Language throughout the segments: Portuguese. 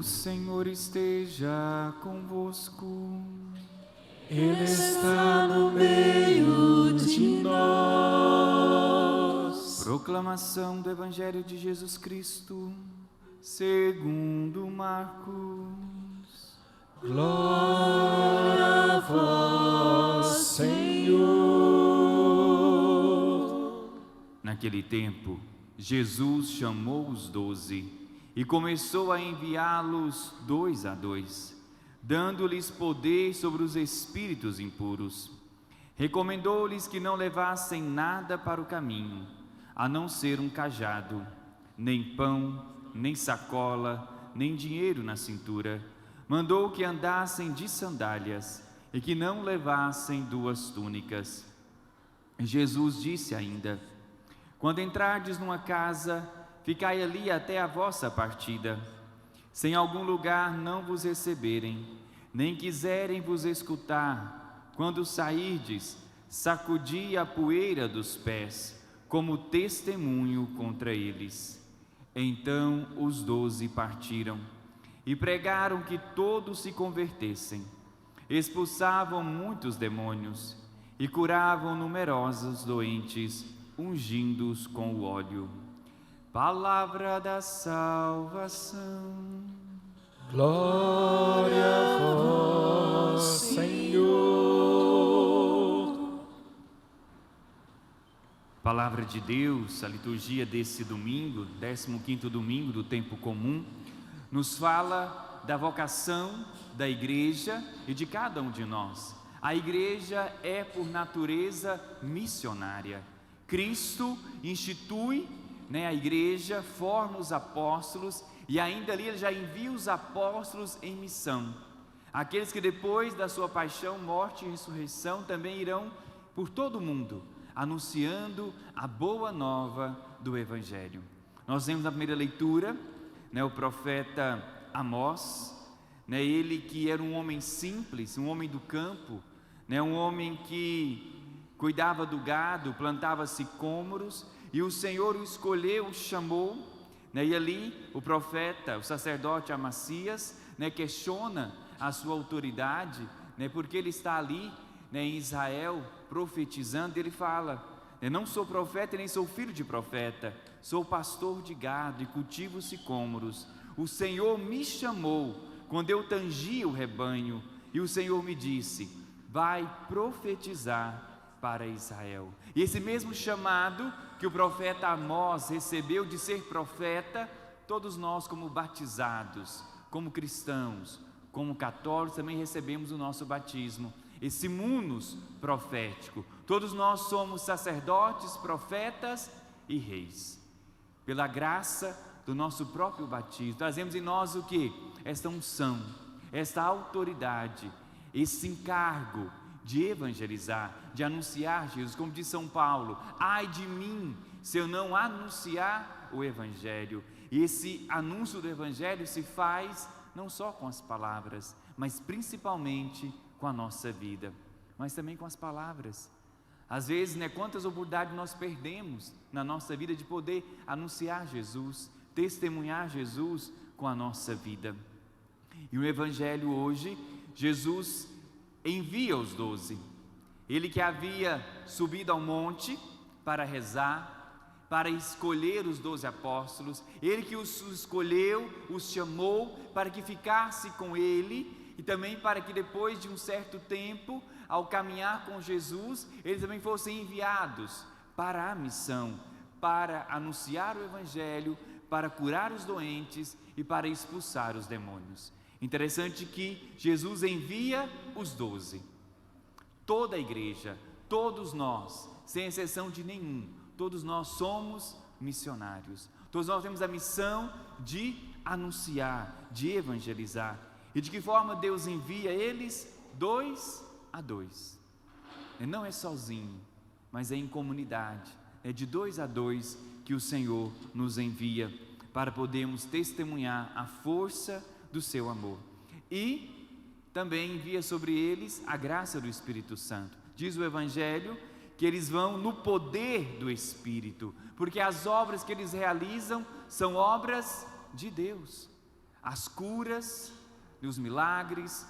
O Senhor esteja convosco. Ele está no meio de nós. Proclamação do Evangelho de Jesus Cristo, segundo Marcos. Glória a vós, Senhor. Naquele tempo, Jesus chamou os 12 e começou a enviá-los 2 a 2, dando-lhes poder sobre os espíritos impuros. Recomendou-lhes que não levassem nada para o caminho, a não ser um cajado, nem pão, nem sacola, nem dinheiro na cintura. Mandou que andassem de sandálias e que não levassem 2 túnicas. Jesus disse ainda: quando entrardes numa casa, ficai ali até a vossa partida. Se em algum lugar não vos receberem, nem quiserem vos escutar, quando sairdes, sacudi a poeira dos pés, como testemunho contra eles. Então os 12 partiram e pregaram que todos se convertessem. Expulsavam muitos demônios e curavam numerosos doentes, ungindo-os com o óleo. Palavra da salvação. Glória a vós, Senhor. Palavra de Deus, a liturgia desse domingo, 15º domingo do tempo comum, nos fala da vocação da igreja e de cada um de nós. A igreja é por natureza missionária. Cristo institui, a igreja, forma os apóstolos e ainda ali ele já envia os apóstolos em missão. Aqueles que depois da sua paixão, morte e ressurreição também irão por todo o mundo, anunciando a boa nova do Evangelho. Nós vemos na primeira leitura, o profeta Amós, ele que era um homem simples, um homem do campo, um homem que cuidava do gado, plantava sicômoros, e o Senhor o escolheu, o chamou, e ali o profeta, o sacerdote Amacias, questiona a sua autoridade, porque ele está ali, em Israel, profetizando. Ele fala: não sou profeta, nem sou filho de profeta, sou pastor de gado e cultivo sicômoros. O Senhor me chamou quando eu tangia o rebanho, e o Senhor me disse: vai profetizar para Israel. E esse mesmo chamado que o profeta Amós recebeu de ser profeta, todos nós, como batizados, como cristãos, como católicos, também recebemos o nosso batismo, esse munus profético. Todos nós somos sacerdotes, profetas e reis. Pela graça do nosso próprio batismo, trazemos em nós o que? Esta unção, esta autoridade, esse encargo de evangelizar, de anunciar Jesus, como diz São Paulo: ai de mim se eu não anunciar o Evangelho. E esse anúncio do Evangelho se faz não só com as palavras, mas principalmente com a nossa vida, mas também com as palavras. Às vezes, quantas oportunidades nós perdemos na nossa vida de poder anunciar Jesus, testemunhar Jesus com a nossa vida. E o Evangelho hoje, Jesus envia os 12, ele que havia subido ao monte para rezar, para escolher os 12 apóstolos, ele que os escolheu, os chamou para que ficasse com ele, e também para que depois de um certo tempo, ao caminhar com Jesus, eles também fossem enviados para a missão, para anunciar o Evangelho, para curar os doentes e para expulsar os demônios. Interessante que Jesus envia os 12, toda a igreja, todos nós, sem exceção de nenhum, todos nós somos missionários, todos nós temos a missão de anunciar, de evangelizar. E de que forma Deus envia eles? 2 a 2, não é sozinho, mas é em comunidade, é de 2 a 2 que o Senhor nos envia, para podermos testemunhar a força do seu amor. E também envia sobre eles a graça do Espírito Santo. Diz o Evangelho que eles vão no poder do Espírito, porque as obras que eles realizam são obras de Deus. as curas, os milagres,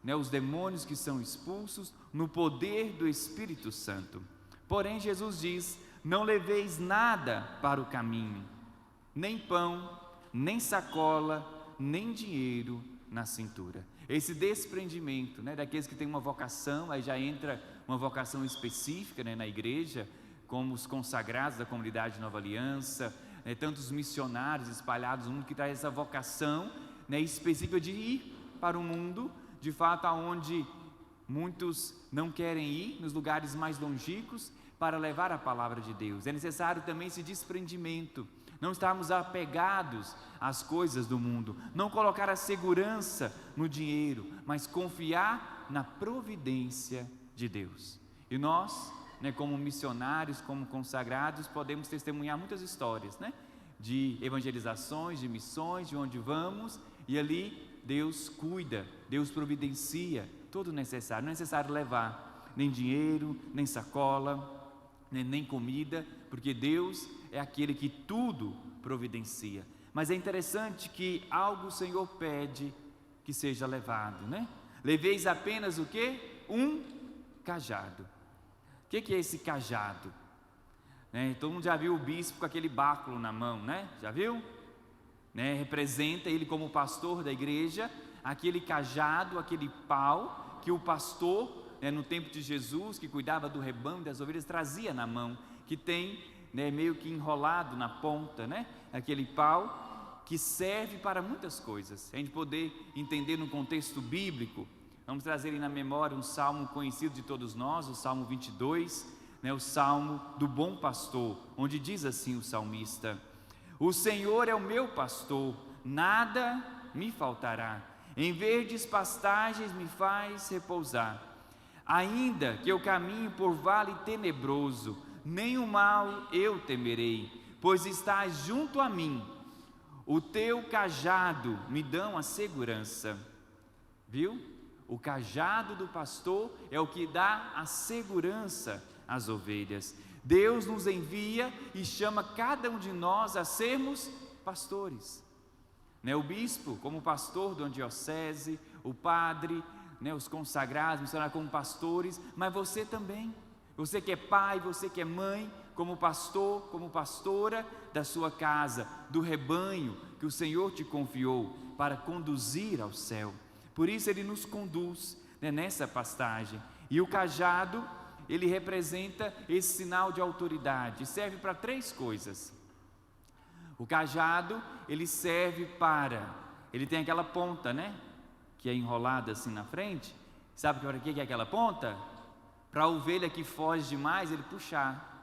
os demônios que são expulsos, no poder do Espírito Santo. Porém, Jesus diz: não leveis nada para o caminho, nem pão, nem sacola, nem dinheiro na cintura. Esse desprendimento, daqueles que têm uma vocação, aí já entra uma vocação específica, na igreja, como os consagrados da comunidade Nova Aliança, tantos missionários espalhados no mundo que traz essa vocação, específica de ir para o mundo, de fato, aonde muitos não querem ir, nos lugares mais longínquos, para levar a palavra de Deus. É necessário também esse desprendimento, não estarmos apegados às coisas do mundo, não colocar a segurança no dinheiro, mas confiar na providência de Deus. E nós, como missionários, como consagrados, podemos testemunhar muitas histórias, de evangelizações, de missões, de onde vamos, e ali Deus cuida, Deus providencia todo o necessário. Não é necessário levar nem dinheiro, nem sacola, nem comida, porque Deus é aquele que tudo providencia. Mas é interessante que algo o Senhor pede que seja levado, Leveis apenas o quê? Um cajado. O que é esse cajado? Todo mundo já viu o bispo com aquele báculo na mão, Já viu? Representa ele como pastor da igreja, aquele cajado, aquele pau que o pastor, no tempo de Jesus, que cuidava do rebanho das ovelhas, trazia na mão, que tem meio que enrolado na ponta, aquele pau que serve para muitas coisas. A gente poder entender no contexto bíblico, vamos trazer aí na memória um salmo conhecido de todos nós, o Salmo 22, o salmo do bom pastor, onde diz assim o salmista: o Senhor é o meu pastor, nada me faltará, em verdes pastagens me faz repousar, ainda que eu caminhe por vale tenebroso, nenhum mal eu temerei, pois estás junto a mim, o teu cajado me dão a segurança. Viu? O cajado do pastor é o que dá a segurança às ovelhas. Deus nos envia e chama cada um de nós a sermos pastores. O bispo como pastor de uma diocese, o padre, os consagrados, missionários como pastores, mas você também. Você que é pai, você que é mãe, como pastor, como pastora da sua casa, do rebanho que o Senhor te confiou para conduzir ao céu. Por isso Ele nos conduz nessa pastagem. E o cajado, ele representa esse sinal de autoridade, serve para três coisas. O cajado, ele serve ele tem aquela ponta, que é enrolada assim na frente. Sabe para que é aquela ponta? Para a ovelha que foge demais, ele puxar.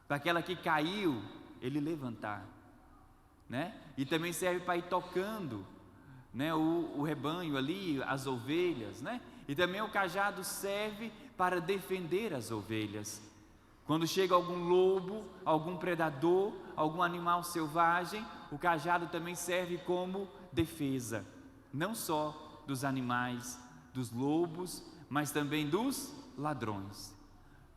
Para aquela que caiu, ele levantar, E também serve para ir tocando, o rebanho ali, as ovelhas, E também o cajado serve para defender as ovelhas. Quando chega algum lobo, algum predador, algum animal selvagem, o cajado também serve como defesa, não só dos animais, dos lobos, mas também dos ladrões.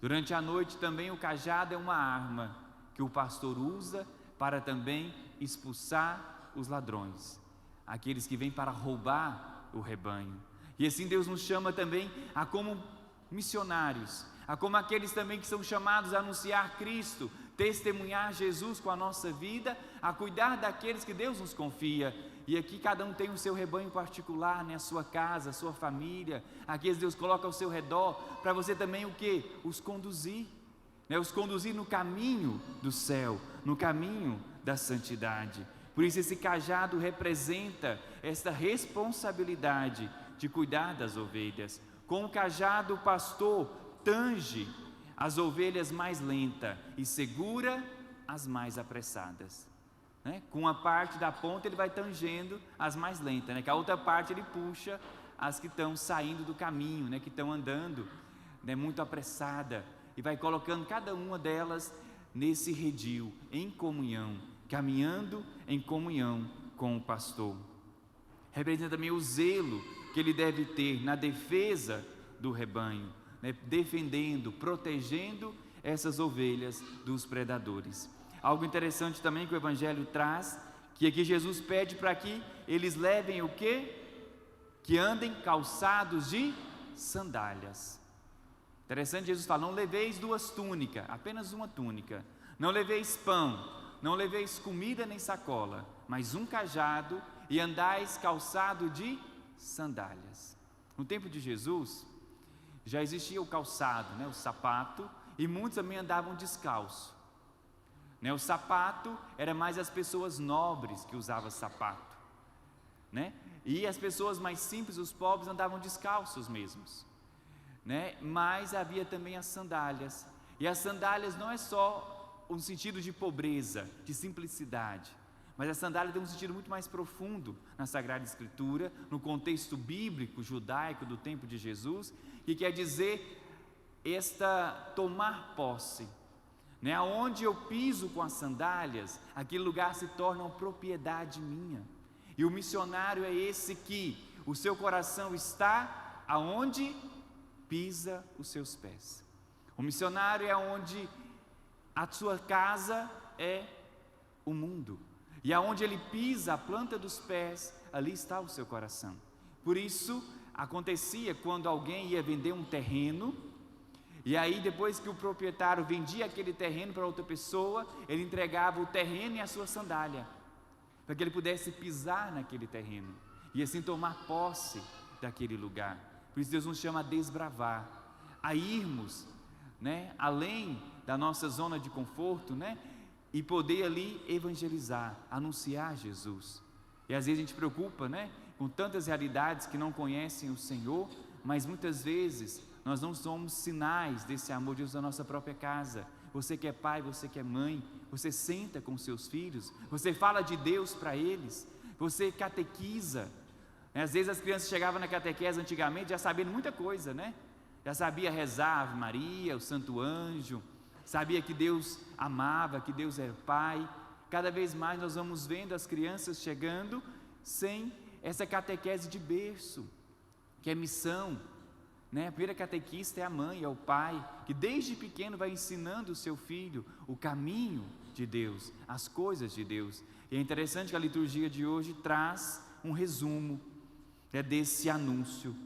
Durante a noite também o cajado é uma arma que o pastor usa para também expulsar os ladrões, aqueles que vêm para roubar o rebanho. E assim Deus nos chama também a como missionários, a como aqueles também que são chamados a anunciar Cristo, testemunhar Jesus com a nossa vida, a cuidar daqueles que Deus nos confia. E aqui cada um tem o seu rebanho particular, a sua casa, a sua família, aqueles Deus coloca ao seu redor, para você também o quê? Os conduzir, os conduzir no caminho do céu, no caminho da santidade. Por isso esse cajado representa esta responsabilidade de cuidar das ovelhas. Com o cajado o pastor tange as ovelhas mais lentas e segura as mais apressadas. Com a parte da ponta ele vai tangendo as mais lentas, que a outra parte ele puxa as que estão saindo do caminho, que estão andando muito apressada, e vai colocando cada uma delas nesse redil, em comunhão, caminhando em comunhão com o pastor. Representa também o zelo que ele deve ter na defesa do rebanho, defendendo, protegendo essas ovelhas dos predadores. Algo interessante também que o Evangelho traz, que aqui Jesus pede para que eles levem o quê? Que andem calçados de sandálias. Interessante, Jesus fala: não leveis 2 túnicas, apenas uma túnica. Não leveis pão, não leveis comida nem sacola, mas um cajado, e andais calçado de sandálias. No tempo de Jesus, já existia o calçado, o sapato, e muitos também andavam descalço. O sapato era mais as pessoas nobres que usavam sapato, e as pessoas mais simples, os pobres, andavam descalços mesmos, mas havia também as sandálias, e as sandálias não é só um sentido de pobreza, de simplicidade, mas a sandália tem um sentido muito mais profundo na Sagrada Escritura, no contexto bíblico, judaico do tempo de Jesus, que quer dizer tomar posse, aonde eu piso com as sandálias, aquele lugar se torna uma propriedade minha. E o missionário é esse que o seu coração está aonde pisa os seus pés. O missionário é onde a sua casa é o mundo, e aonde ele pisa a planta dos pés, ali está o seu coração. Por isso acontecia quando alguém ia vender um terreno, e aí depois que o proprietário vendia aquele terreno para outra pessoa, ele entregava o terreno e a sua sandália, para que ele pudesse pisar naquele terreno, e assim tomar posse daquele lugar. Por isso Deus nos chama a desbravar, a irmos, além da nossa zona de conforto, e poder ali evangelizar, anunciar Jesus. E às vezes a gente preocupa, com tantas realidades que não conhecem o Senhor, mas muitas vezes nós não somos sinais desse amor de Deus na nossa própria casa. Você que é pai, você que é mãe, você senta com seus filhos, você fala de Deus para eles, você catequiza. Às vezes as crianças chegavam na catequese antigamente já sabendo muita coisa, já sabia rezar a Ave Maria, o Santo Anjo, sabia que Deus amava, que Deus era Pai. Cada vez mais nós vamos vendo as crianças chegando sem essa catequese de berço, que é missão. A primeira catequista é a mãe, é o pai, que desde pequeno vai ensinando o seu filho o caminho de Deus, as coisas de Deus. E é interessante que a liturgia de hoje traz um resumo desse anúncio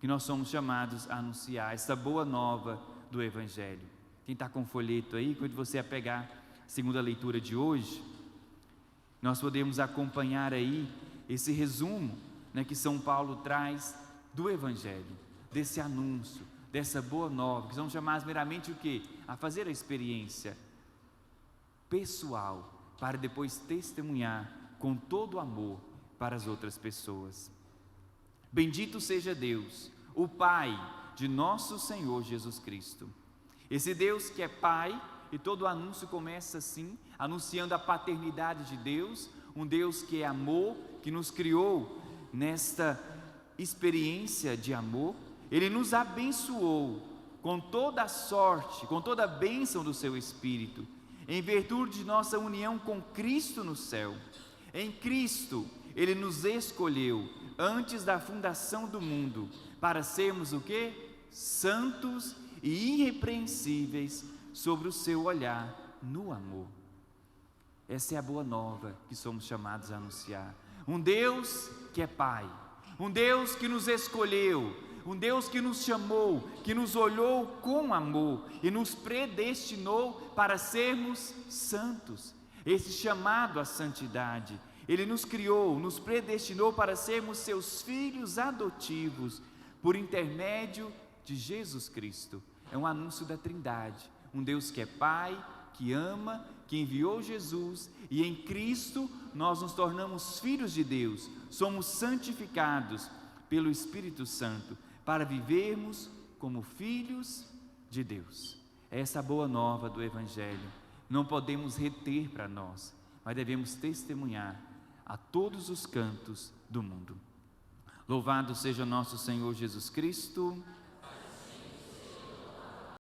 que nós somos chamados a anunciar, essa boa nova do Evangelho. Quem está com o folheto aí, quando você a pegar a segunda leitura de hoje, nós podemos acompanhar aí esse resumo, que São Paulo traz do Evangelho, desse anúncio, dessa boa nova, que são chamados meramente o quê? A fazer a experiência pessoal, para depois testemunhar com todo o amor para as outras pessoas. Bendito seja Deus, o Pai de nosso Senhor Jesus Cristo. Esse Deus que é Pai, e todo o anúncio começa assim, anunciando a paternidade de Deus, um Deus que é amor, que nos criou nesta experiência de amor. Ele nos abençoou com toda a sorte, com toda a bênção do seu Espírito, em virtude de nossa união com Cristo no céu. Em Cristo, Ele nos escolheu antes da fundação do mundo, para sermos o quê? Santos e irrepreensíveis sobre o seu olhar no amor. Essa é a boa nova que somos chamados a anunciar. Um Deus que é Pai, um Deus que nos escolheu, um Deus que nos chamou, que nos olhou com amor e nos predestinou para sermos santos. Esse chamado à santidade, Ele nos criou, nos predestinou para sermos seus filhos adotivos, por intermédio de Jesus Cristo. É um anúncio da Trindade, um Deus que é Pai, que ama, que enviou Jesus, e em Cristo nós nos tornamos filhos de Deus, somos santificados pelo Espírito Santo, para vivermos como filhos de Deus. Essa boa nova do Evangelho não podemos reter para nós, mas devemos testemunhar a todos os cantos do mundo. Louvado seja nosso Senhor Jesus Cristo.